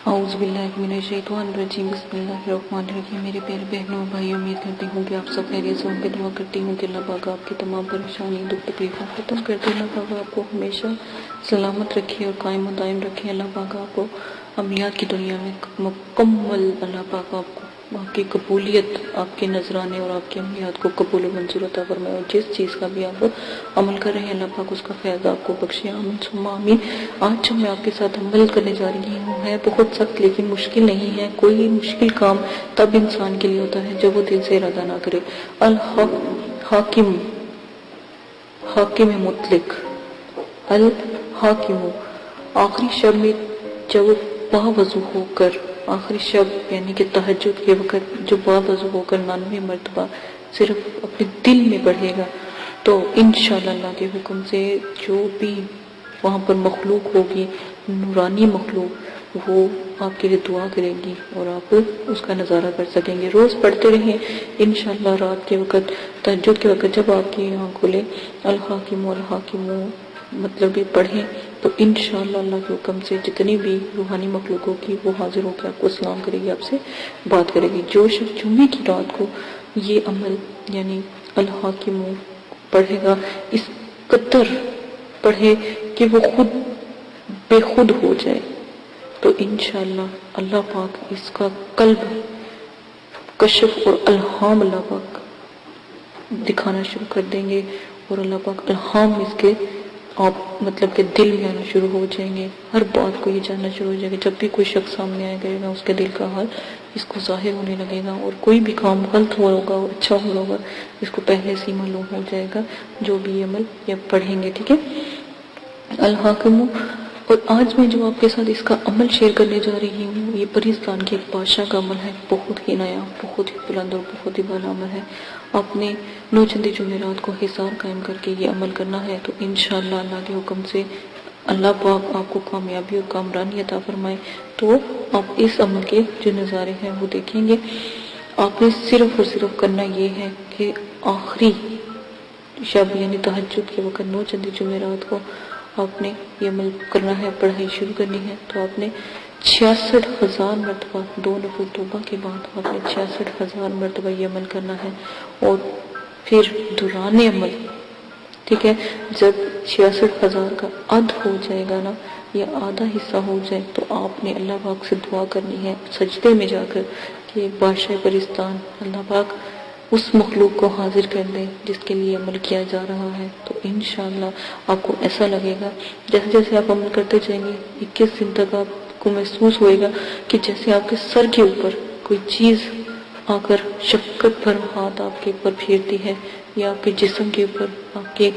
اعوذ باللہ من الشیطان الرجیم، بسم اللہ الرحمن الرحیم۔ میرے پیارے بہنوں اور بھائیوں، امید کرتی ہوں کہ آپ سب خیریت سے ہوں گے۔ دعا کرتی ہوں کہ اللہ پاک آپ کی تمام پریشانی دکھ تکلیفوں ختم کر دے۔ اللہ پاک آپ کو ہمیشہ سلامت رکھے اور قائم و دائم رکھے۔ اللہ پاک آپ کو عملیات کی دنیا میں مکمل، اللہ پاک آپ کو آپ کی قبولیت، آپ کے نذرانے اور آپ کی عملیات کو قبول و منظور عطا فرمائے، اور جس چیز کا بھی آپ عمل کر رہے ہیں اللہ پاک اس کا فیض آپ کو بخشے۔ آمین ثم آمین۔ آج جو میں آپ کے ساتھ عمل کرنے جا رہی ہوں ہے بہت سخت لیکن مشکل نہیں ہے۔ کوئی مشکل کام تب انسان کے لیے ہوتا ہے جب وہ دل سے ارادہ نہ کرے۔ الحاکم، حاکم مطلق، الحاکم، آخری شب میں جب باوضو ہو کر، آخری شب یعنی کہ تہجد کے وقت جو باوضو ہو کر 99 مرتبہ صرف اپنے دل میں پڑھے گا تو انشاءاللہ اللہ کے حکم سے جو بھی وہاں پر مخلوق ہوگی، نورانی مخلوق، وہ آپ کے لیے دعا کرے گی اور آپ اس کا نظارہ کر سکیں گے۔ روز پڑھتے رہیں انشاءاللہ۔ رات کے وقت، تہجد کے وقت جب آپ کی آنکھ کھلے، الحاکم الحاکم مطلب یہ پڑھیں تو انشاءاللہ اللہ کے حکم سے جتنی بھی روحانی مخلوق ہوگی وہ حاضر ہو کے آپ کو سلام کرے گی، آپ سے بات کرے گی۔ جو شخص جمعے کی رات کو یہ عمل یعنی الحاکم پڑھے گا، اس قدر پڑھے کہ وہ خود بے خود ہو جائے، تو انشاءاللہ اللہ پاک اس کا قلب کشف اور الہام اللہ پاک دکھانا شروع کر دیں گے، اور اللہ پاک الہام اس کے آپ مطلب کہ دل میں آنا شروع ہو جائیں گے۔ ہر بات کو یہ جاننا شروع ہو جائے گا۔ جب بھی کوئی شخص سامنے آئے گا اس کے دل کا حال اس کو ظاہر ہونے لگے گا، اور کوئی بھی کام غلط ہو ہوگا اور اچھا ہو ہوگا اس کو پہلے سے معلوم ہو جائے گا جو بھی عمل یہ پڑھیں گے، ٹھیک ہے۔ الحاکم، اور آج میں جو آپ کے ساتھ اس کا عمل شیئر کرنے جا رہی ہوں یہ پاکستان کے ایک بادشاہ کا عمل ہے، بہت ہی نیا، بہت ہی بلند اور بہت ہی بالا عمل ہے۔ آپ نے 9 چندی جمعرات کو حصار قائم کر کے یہ عمل کرنا ہے تو انشاءاللہ اللہ کے حکم سے اللہ پاک آپ کو کامیابی اور کامرانی عطا فرمائے۔ تو آپ اس عمل کے جو نظارے ہیں وہ دیکھیں گے۔ آپ نے صرف اور صرف کرنا یہ ہے کہ آخری شب یعنی تہجد کے وقت 9 چندی جمعرات کو آپ نے یہ عمل کرنا ہے، پڑھائی شروع کرنی ہے۔ تو آپ نے 66,000 مرتبہ 2 نفل توبہ کے بعد آپ نے 66,000 مرتبہ یہ عمل کرنا ہے، اور پھر دوران عمل، ٹھیک ہے، جب 66,000 کا عد ہو جائے گا نا یا آدھا حصہ ہو جائے تو آپ نے اللہ پاک سے دعا کرنی ہے سجدے میں جا کر کہ بادشاہ پاکستان اللہ پاک اس مخلوق کو حاضر کر دے جس کے لیے عمل کیا جا رہا ہے۔ تو انشاءاللہ آپ کو ایسا لگے گا جیسے جیسے آپ عمل کرتے جائیں گے 21 دن تک آپ کو محسوس ہوئے گا کہ جیسے آپ کے سر کے اوپر کوئی چیز آ کر شفقت بھر ہاتھ آپ کے اوپر پھیرتی ہے، یا آپ کے جسم کے اوپر آپ کے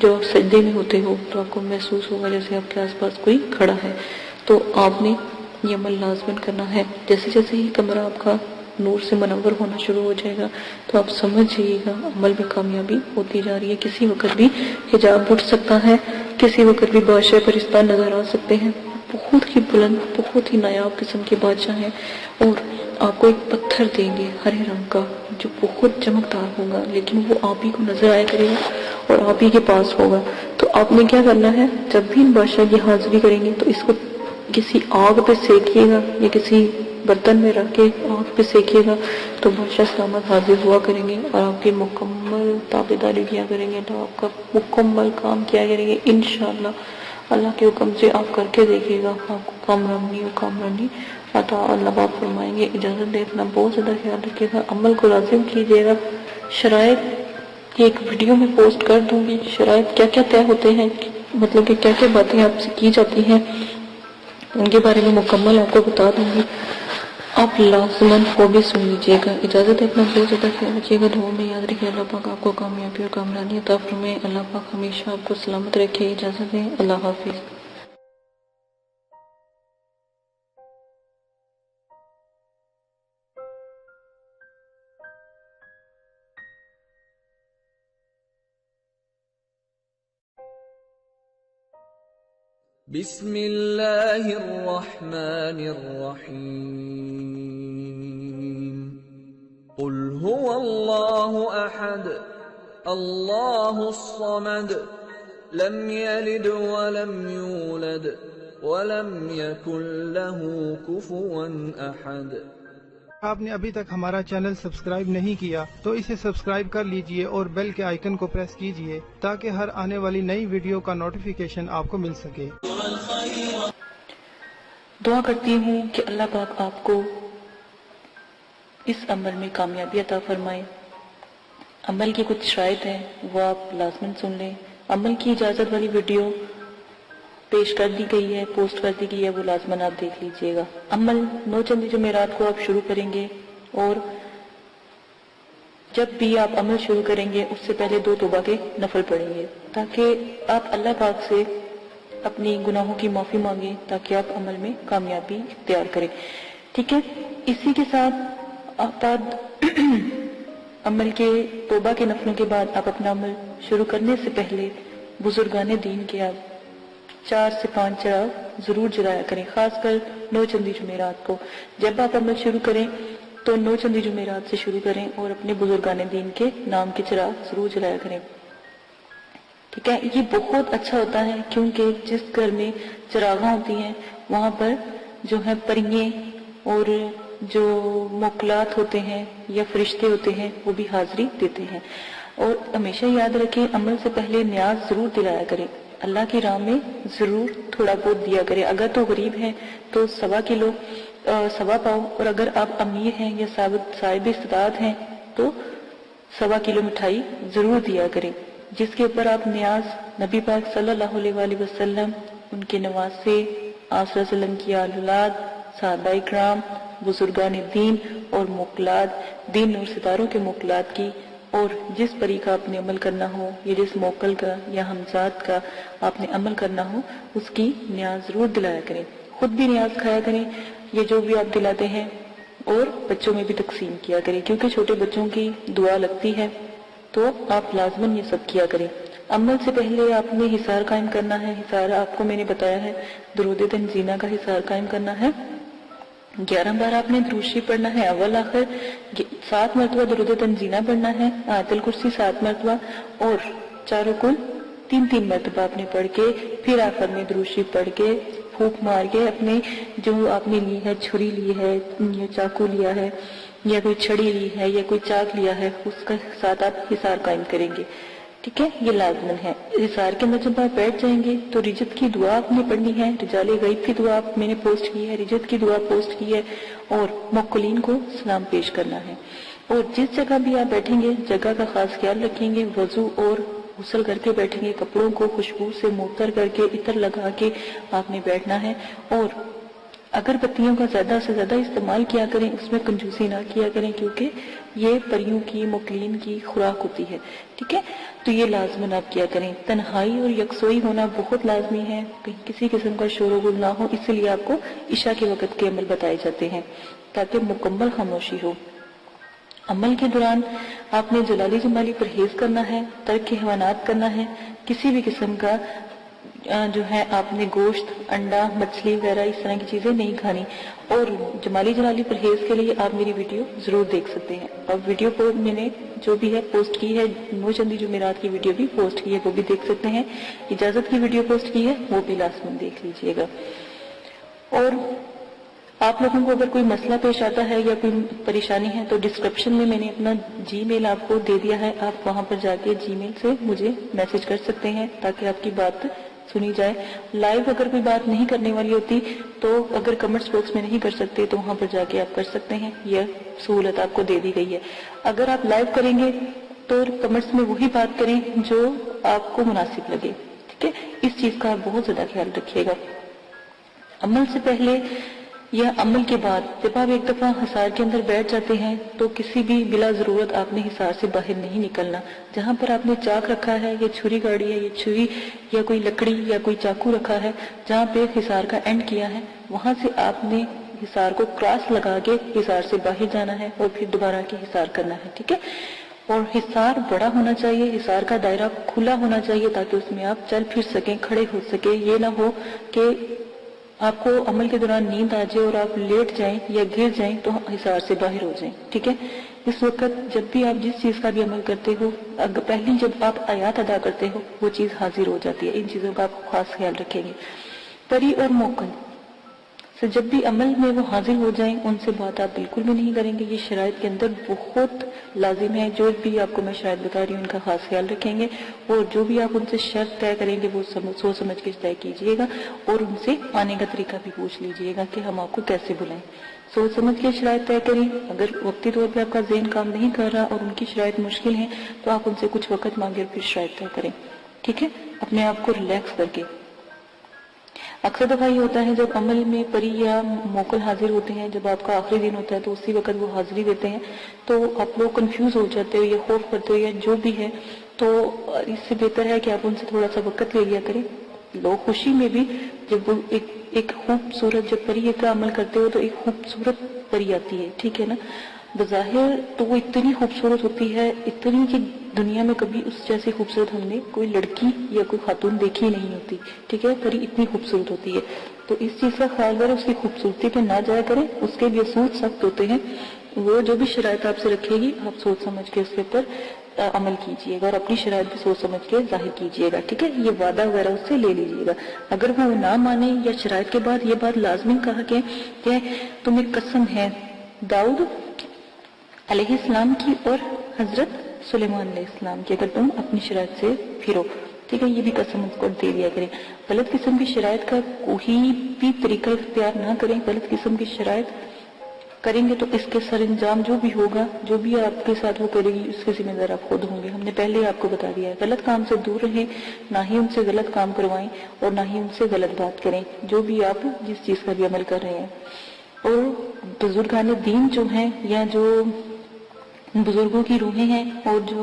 جب آپ سجدے میں ہوتے ہو تو آپ کو محسوس ہوگا جیسے آپ کے آس پاس کوئی کھڑا ہے۔ تو آپ نے یہ عمل لازماً کرنا ہے۔ جیسے جیسے ہی کمرہ آپ کا نور سے منور ہونا شروع ہو جائے گا تو آپ سمجھ جائیے گا عمل میں کامیابی ہوتی جا رہی ہے۔ کسی وقت بھی حجاب اٹھ سکتا ہے، کسی وقت بھی بادشاہ پرستان نظر آ سکتے ہیں۔ بہت ہی بلند، بہت ہی نایاب قسم کے بادشاہ ہیں، اور آپ کو ایک پتھر دیں گے ہرے رنگ کا جو بہت چمکدار ہوگا، لیکن وہ آپ ہی کو نظر آیا کرے گا اور آپ ہی کے پاس ہوگا۔ تو آپ نے کیا کرنا ہے، جب بھی ان بادشاہ کی حاضری کریں گے تو اس کو کسی آگ پہ سیکیے گا یا کسی برتن میں رکھ کے آگ پہ سیکیے گا تو بادشاہ سلامت حاضر ہوا کریں گے اور آپ کی مکمل تابعداری کیا کریں گے، تو آپ کا مکمل کام کیا کریں گے انشاءاللہ اللہ کے حکم سے۔ آپ کر کے دیکھیے گا آپ کو کامرانی عطا اللہ پاک فرمائیں گے۔ اجازت دے، اپنا بہت زیادہ خیال رکھیے گا، عمل کو لازم کیجیے گا۔ شرائط ایک ویڈیو میں پوسٹ کر دوں گی، شرائط کیا کیا طے ہوتے ہیں، مطلب کہ کیا کیا باتیں آپ سے کی جاتی ہیں ان کے بارے میں مکمل آپ کو بتا دوں گی، آپ لازماً وہ بھی سن لیجیے گا۔ اجازت ہے، اپنا بہت زیادہ خیال رکھیے گا، دعاؤں میں یاد رکھیے۔ اللہ پاک آپ کو کامیابی اور کامرانی عطا فرمائے، اللہ پاک ہمیشہ آپ کو سلامت رکھے۔ اجازت ہے، اللہ حافظ۔ بسم اللہ الرحمن الرحیم۔ قل هو اللہ احد اللہ الصمد لم یلد ولم یولد ولم يكن له كفوا أحد. آپ نے ابھی تک ہمارا چینل سبسکرائب نہیں کیا تو اسے سبسکرائب کر لیجئے اور بیل کے آئیکن کو پریس کیجئے تاکہ ہر آنے والی نئی ویڈیو کا نوٹیفیکیشن آپ کو مل سکے۔ دعا کرتی ہوں کہ اللہ پاک آپ کو اس عمل میں کامیابی عطا فرمائے۔ عمل کی کچھ شرائط ہیں وہ آپ لازماً سن لیں۔ عمل کی اجازت والی ویڈیو پیش کر دی گئی ہے، پوسٹ کر دی گئی ہے، وہ لازماً آپ دیکھ لیجئے گا۔ عمل 9 چندی جمعرات کو آپ شروع کریں گے اور جب بھی آپ عمل شروع کریں گے اس سے پہلے 2 توبہ کے نفل پڑھیں گے تاکہ آپ اللہ پاک سے اپنی گناہوں کی معافی مانگیں تاکہ آپ عمل میں کامیابی اختیار کریں، ٹھیک ہے۔ اسی کے ساتھ آپ عمل کے توبہ کے نفلوں کے بعد آپ اپنا عمل شروع کرنے سے پہلے بزرگان دین کے آپ 4 سے 5 چراغ ضرور جلایا کریں، خاص کر 9 چندی جمعرات کو۔ جب آپ عمل شروع کریں تو 9 چندی جمعرات سے شروع کریں اور اپنے بزرگان دین کے نام کے چراغ ضرور جلایا کریں، ٹھیک ہے۔ یہ بہت اچھا ہوتا ہے کیونکہ جس گھر میں چراغاں ہوتی ہیں وہاں پر جو ہے پریے اور جو موکلات ہوتے ہیں یا فرشتے ہوتے ہیں وہ بھی حاضری دیتے ہیں۔ اور ہمیشہ یاد رکھیں عمل سے پہلے نیاز ضرور دلایا کریں، اللہ کی راہ میں ضرور تھوڑا بہت دیا کریں۔ اگر تو غریب ہیں تو 1.25 کلو 1.25 پاؤ، اور اگر آپ امیر ہیں یا صاحب استطاعت ہیں تو 1.25 کلو مٹھائی ضرور دیا کریں، جس کے اوپر آپ نیاز نبی پاک صلی اللہ علیہ وآلہ وسلم، ان کے نواسے، آپ صلی اللہ علیہ وسلم کی اولاد، صحابہ کرام، بزرگان دین اور موکلات، دین اور ستاروں کے موکلات کی، اور جس پری کا آپ نے عمل کرنا ہو یا جس موکل کا یا ہمزاد کا آپ نے عمل کرنا ہو اس کی نیاز ضرور دلایا کریں۔ خود بھی نیاز کھایا کریں یہ جو بھی آپ دلاتے ہیں، اور بچوں میں بھی تقسیم کیا کریں کیونکہ چھوٹے بچوں کی دعا لگتی ہے، تو آپ لازماً یہ سب کیا کریں۔ عمل سے پہلے آپ نے حصار قائم کرنا ہے۔ حصار آپ کو میں نے بتایا ہے درود تنزینہ کا حصار قائم کرنا ہے۔ 11 بار آپ نے درود شریف پڑھنا ہے اول آخر، 7 مرتبہ درود تنزینہ پڑھنا ہے، آیت الکرسی 7 مرتبہ، اور چاروں کل 3 مرتبہ آپ نے پڑھ کے پھر آخر میں درود شریف پڑھ کے پھونک مار کے اپنے جو آپ نے لی ہے، چھری لی ہے یا چاقو لیا ہے یا کوئی چھڑی لی ہے یا کوئی چاک لیا ہے، اس کے ساتھ آپ حصار قائم کریں گے، ٹھیک ہے۔ یہ لازمن ہے۔ حصار کے اندر جب آپ بیٹھ جائیں گے تو رجت کی دعا آپ نے پڑھنی ہے، رجال غیب کی دعا میں نے پوسٹ کی ہے، رجت کی دعا پوسٹ کی ہے، اور موکلین کو سلام پیش کرنا ہے۔ اور جس جگہ بھی آپ بیٹھیں گے جگہ کا خاص خیال رکھیں گے، وضو اور غسل کر کے بیٹھیں گے، کپڑوں کو خوشبو سے معطر کر کے عطر لگا کے آپ نے بیٹھنا ہے، اور اگر بتیوں کا زیادہ سے زیادہ استعمال کیا کریں، اس میں کنجوسی نہ کیا کریں کیونکہ یہ پریوں کی موکلین کی خوراک ہوتی ہے، ٹھیک ہے۔ تو یہ لازماً آپ کیا کریں۔ تنہائی اور یکسوئی ہونا بہت لازمی ہے، کہیں کسی قسم کا شور و غل نہ ہو، اس لیے آپ کو عشاء کے وقت کے عمل بتائے جاتے ہیں تاکہ مکمل خاموشی ہو۔ عمل کے دوران آپ نے جلالی جمالی پرہیز کرنا ہے، ترک حیوانات کرنا ہے، کسی بھی قسم کا جو ہے آپ نے گوشت، انڈا، مچھلی وغیرہ اس طرح کی چیزیں نہیں کھانی، اور جمالی جلالی پرہیز کے لیے آپ میری ویڈیو ضرور دیکھ سکتے ہیں، اور ویڈیو کو میں نے جو بھی ہے پوسٹ کی ہے، 9 چندی جمعرات کی ویڈیو بھی پوسٹ کی ہے، وہ بھی دیکھ سکتے ہیں، اجازت کی ویڈیو پوسٹ کی ہے وہ بھی لازماً دیکھ لیجئے گا۔ اور آپ لوگوں کو اگر کوئی مسئلہ پیش آتا ہے یا کوئی پریشانی ہے تو ڈسکرپشن میں نے اپنا جی میل آپ کو دے دیا ہے، آپ وہاں پر جا کے جی میل سے مجھے میسج کر سکتے ہیں تاکہ آپ کی بات سنی جائے۔ لائیو اگر کوئی بات نہیں کرنے والی ہوتی تو اگر کمنٹس باکس میں نہیں کر سکتے تو وہاں پر جا کے آپ کر سکتے ہیں، یہ سہولت آپ کو دے دی گئی ہے۔ اگر آپ لائیو کریں گے تو کمنٹس میں وہی بات کریں جو آپ کو مناسب لگے، ٹھیک ہے۔ اس چیز کا آپ بہت زیادہ خیال رکھیے گا۔ عمل سے پہلے یا عمل کے بعد جب آپ ایک دفعہ حصار کے اندر بیٹھ جاتے ہیں تو کسی بھی بلا ضرورت آپ نے حصار سے باہر نہیں نکلنا۔ جہاں پر آپ نے چاک رکھا ہے یا چھری گاڑی ہے یا چھری یا کوئی لکڑی یا کوئی چاقو رکھا ہے، جہاں پہ حصار کا اینڈ کیا ہے وہاں سے آپ نے حصار کو کراس لگا کے حصار سے باہر جانا ہے اور پھر دوبارہ کے حصار کرنا ہے، ٹھیک ہے۔ اور حصار بڑا ہونا چاہیے، حصار کا دائرہ کھلا ہونا چاہیے تاکہ اس میں آپ چل پھر سکیں، کھڑے ہو سکیں۔ یہ نہ ہو کہ آپ کو عمل کے دوران نیند آ جائے اور آپ لیٹ جائیں یا گر جائیں تو حصار سے باہر ہو جائیں، ٹھیک ہے۔ اس وقت جب بھی آپ جس چیز کا بھی عمل کرتے ہو، پہلی جب آپ آیات ادا کرتے ہو وہ چیز حاضر ہو جاتی ہے، ان چیزوں کا آپ خاص خیال رکھیں گے۔ پری اور موکل سے جب بھی عمل میں وہ حاضر ہو جائیں ان سے بات آپ بالکل بھی نہیں کریں گے. یہ شرائط کے اندر بہت لازم ہے. جو بھی آپ کو میں شاید بتا رہی ہوں ان کا خاص خیال رکھیں گے, اور جو بھی آپ ان سے شرط طے کریں گے وہ سوچ سمجھ کے طے کیجئے گا, اور ان سے آنے کا طریقہ بھی پوچھ لیجئے گا کہ ہم آپ کو کیسے بلائیں. سوچ سمجھ کے شرائط طے کریں. اگر وقتی طور پہ آپ کا ذہن کام نہیں کر رہا اور ان کی شرائط مشکل ہیں تو آپ ان سے کچھ وقت مانگے اور پھر شرائط طے کریں. ٹھیک ہے, اپنے آپ کو ریلیکس کر کے. اکثر دفعہ یہ ہوتا ہے جب عمل میں پری یا موکل حاضر ہوتے ہیں, جب آپ کا آخری دن ہوتا ہے تو اسی وقت وہ حاضری دیتے ہیں, تو آپ لوگ کنفیوز ہو جاتے ہو یا خوف کرتے ہو یا جو بھی ہے, تو اس سے بہتر ہے کہ آپ ان سے تھوڑا سا وقت لے لیا کریں. لوگ خوشی میں بھی جب وہ ایک خوبصورت جب پری کا عمل کرتے ہو تو ایک خوبصورت پری آتی ہے. ٹھیک ہے نا, بظاہر تو وہ اتنی خوبصورت ہوتی ہے, اتنی کہ دنیا میں کبھی اس جیسی خوبصورت ہم نے کوئی لڑکی یا کوئی خاتون دیکھی نہیں ہوتی. ٹھیک ہے, پری اتنی خوبصورت ہوتی ہے. تو اس چیز کا خیال کریں, اس کی خوبصورتی پہ نہ جایا کریں. اس کے بھی اصول سخت ہوتے ہیں. وہ جو بھی شرائط آپ سے رکھے گی آپ سوچ سمجھ کے اس کے اوپر عمل کیجئے گا, اور اپنی شرائط بھی سوچ سمجھ کے ظاہر کیجئے گا. ٹھیک ہے, یہ وعدہ وغیرہ اس سے لے لیجئے گا. اگر وہ نہ مانے یا شرائط کے بعد یہ بات لازمی کہا کہ تمہیں قسم ہے داؤد علیہ السلام کی اور حضرت سلیمان علیہ السلام کی, اگر تم اپنی شرائط سے پھرو. ٹھیک ہے, یہ بھی قسم اس کو دے دیا کریں. غلط قسم کی شرائط کا کوئی بھی طریقہ اختیار نہ کریں. غلط قسم کی شرائط کریں گے تو اس کے سر انجام جو بھی ہوگا, جو بھی آپ کے ساتھ وہ کرے گی, اس کے ذمہ دار آپ خود ہوں گے. ہم نے پہلے آپ کو بتا دیا ہے. غلط کام سے دور رہیں, نہ ہی ان سے غلط کام کروائیں اور نہ ہی ان سے غلط بات کریں, جو بھی آپ جس چیز کا بھی عمل کر رہے ہیں. اور بزرگان دین جو ہیں یا جو بزرگوں کی روحیں ہیں اور جو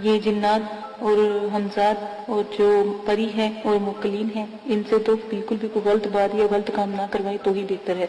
یہ جنات اور حمزات اور جو پری ہیں اور موکلین ہیں, ان سے تو بالکل بھی کوئی غلط بات یا غلط کام نہ کروائیں تو ہی بہتر ہے.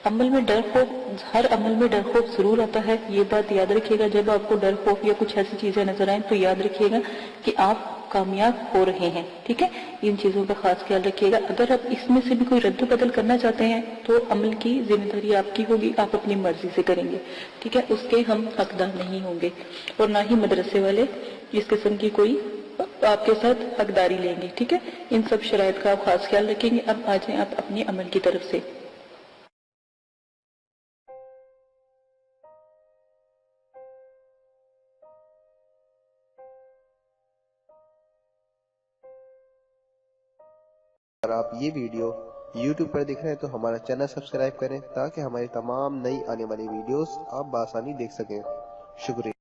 عمل میں ڈر خوف, ہر عمل میں ڈر خوف ضرور آتا ہے, یہ بات یاد رکھیے گا. جب آپ کو ڈر خوف یا کچھ ایسی چیزیں نظر آئیں تو یاد رکھیے گا کہ آپ کامیاب ہو رہے ہیں. ٹھیک ہے, ان چیزوں کا خاص خیال رکھیے گا. اگر آپ اس میں سے بھی کوئی رد و بدل کرنا چاہتے ہیں تو عمل کی ذمہ داری آپ کی ہوگی, آپ اپنی مرضی سے کریں گے. ٹھیک ہے, اس کے ہم حقدار نہیں ہوں گے, اور نہ ہی مدرسے والے اس قسم کی کوئی آپ کے ساتھ حقداری لیں گے. ٹھیک ہے, ان سب شرائط کا آپ خاص خیال رکھیں گے. اب آ جائیں آپ اپنی عمل کی طرف سے. اگر آپ یہ ویڈیو YouTube پر دیکھ رہے ہیں تو ہمارا چینل سبسکرائب کریں تاکہ ہماری تمام نئی آنے والی ویڈیوز آپ بآسانی دیکھ سکیں. شکریہ.